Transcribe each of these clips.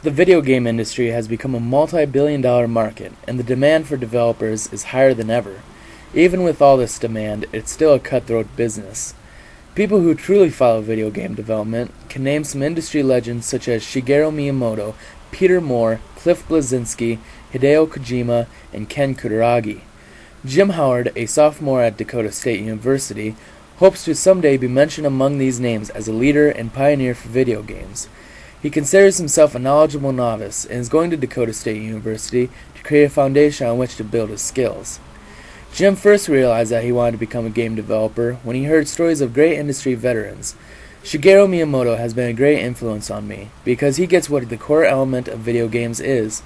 The video game industry has become a multi-billion-dollar market, and the demand for developers is higher than ever. Even with all this demand, it's still a cutthroat business. People who truly follow video game development can name some industry legends such as Shigeru Miyamoto, Peter Moore, Cliff Bleszinski, Hideo Kojima, and Ken Kutaragi. Jim Howard, a sophomore at Dakota State University, hopes to someday be mentioned among these names as a leader and pioneer for video games. He considers himself a knowledgeable novice and is going to Dakota State University to create a foundation on which to build his skills. Jim first realized that he wanted to become a game developer when he heard stories of great industry veterans. Shigeru Miyamoto has been a great influence on me because he gets what the core element of video games is.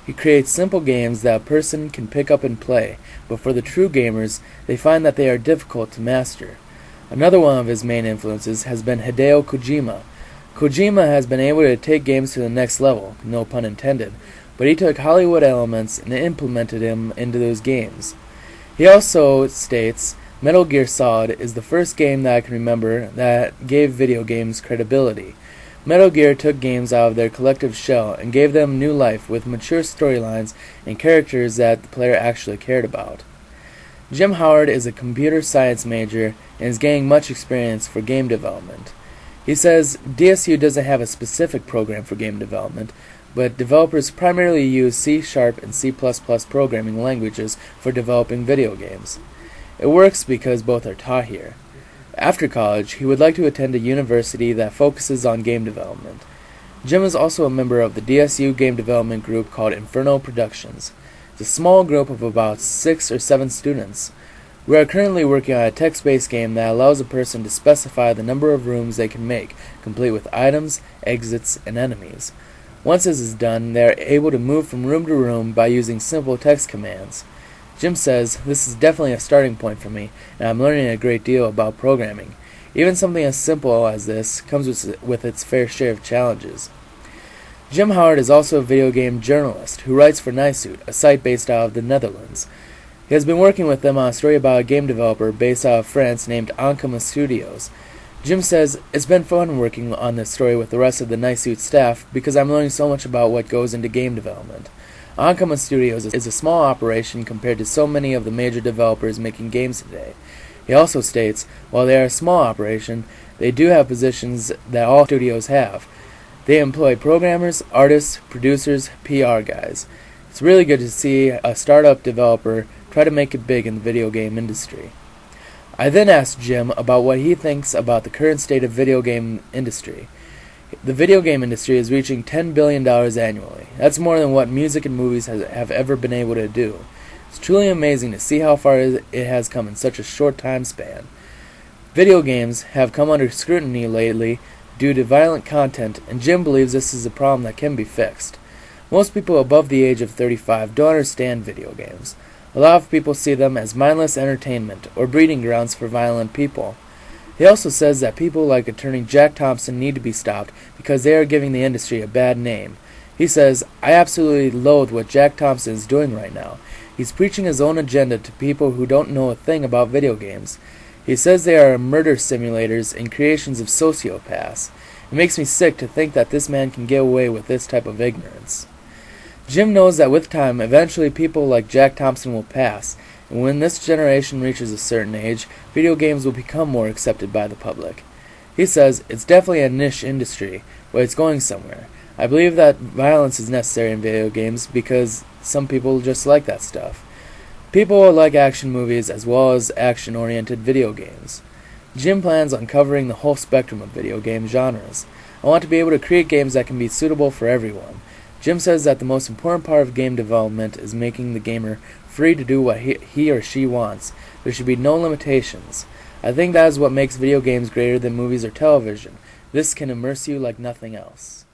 He creates simple games that a person can pick up and play, but for the true gamers, they find that they are difficult to master. Another one of his main influences has been Hideo Kojima. Kojima has been able to take games to the next level, no pun intended, but he took Hollywood elements and implemented them into those games. He also states, Metal Gear Solid is the first game that I can remember that gave video games credibility. Metal Gear took games out of their collective shell and gave them new life with mature storylines and characters that the player actually cared about. Jim Howard is a computer science major and is gaining much experience for game development. He says DSU doesn't have a specific program for game development, but developers primarily use C# and C++ programming languages for developing video games. It works because both are taught here. After college, he would like to attend a university that focuses on game development. Jim is also a member of the DSU game development group called Inferno Productions. It's a small group of about 6 or 7 students. We are currently working on a text-based game that allows a person to specify the number of rooms they can make, complete with items, exits, and enemies. Once this is done, they are able to move from room to room by using simple text commands. Jim says, "This is definitely a starting point for me, and I'm learning a great deal about programming. Even something as simple as this comes with its fair share of challenges." Jim Howard is also a video game journalist who writes for Nisuit, a site based out of the Netherlands. He has been working with them on a story about a game developer based out of France named Ankama Studios. Jim says, "It's been fun working on this story with the rest of the Nisuit staff because I'm learning so much about what goes into game development. Ankama Studios is a small operation compared to so many of the major developers making games today." He also states, while they are a small operation, they do have positions that all studios have. They employ programmers, artists, producers, PR guys. It's really good to see a startup developer try to make it big in the video game industry. I then asked Jim about what he thinks about the current state of video game industry. The video game industry is reaching $10 billion annually. That's more than what music and movies have ever been able to do. It's truly amazing to see how far it has come in such a short time span. Video games have come under scrutiny lately due to violent content, and Jim believes this is a problem that can be fixed. Most people above the age of 35 don't understand video games. A lot of people see them as mindless entertainment or breeding grounds for violent people. He also says that people like attorney Jack Thompson need to be stopped because they are giving the industry a bad name. He says, "I absolutely loathe what Jack Thompson is doing right now. He's preaching his own agenda to people who don't know a thing about video games. He says they are murder simulators and creations of sociopaths. It makes me sick to think that this man can get away with this type of ignorance." Jim knows that with time, eventually people like Jack Thompson will pass, and when this generation reaches a certain age, video games will become more accepted by the public. He says, "It's definitely a niche industry, but it's going somewhere. I believe that violence is necessary in video games because some people just like that stuff. People like action movies as well as action-oriented video games." Jim plans on covering the whole spectrum of video game genres. "I want to be able to create games that can be suitable for everyone." Jim says that the most important part of game development is making the gamer free to do what he or she wants. There should be no limitations. "I think that is what makes video games greater than movies or television. This can immerse you like nothing else."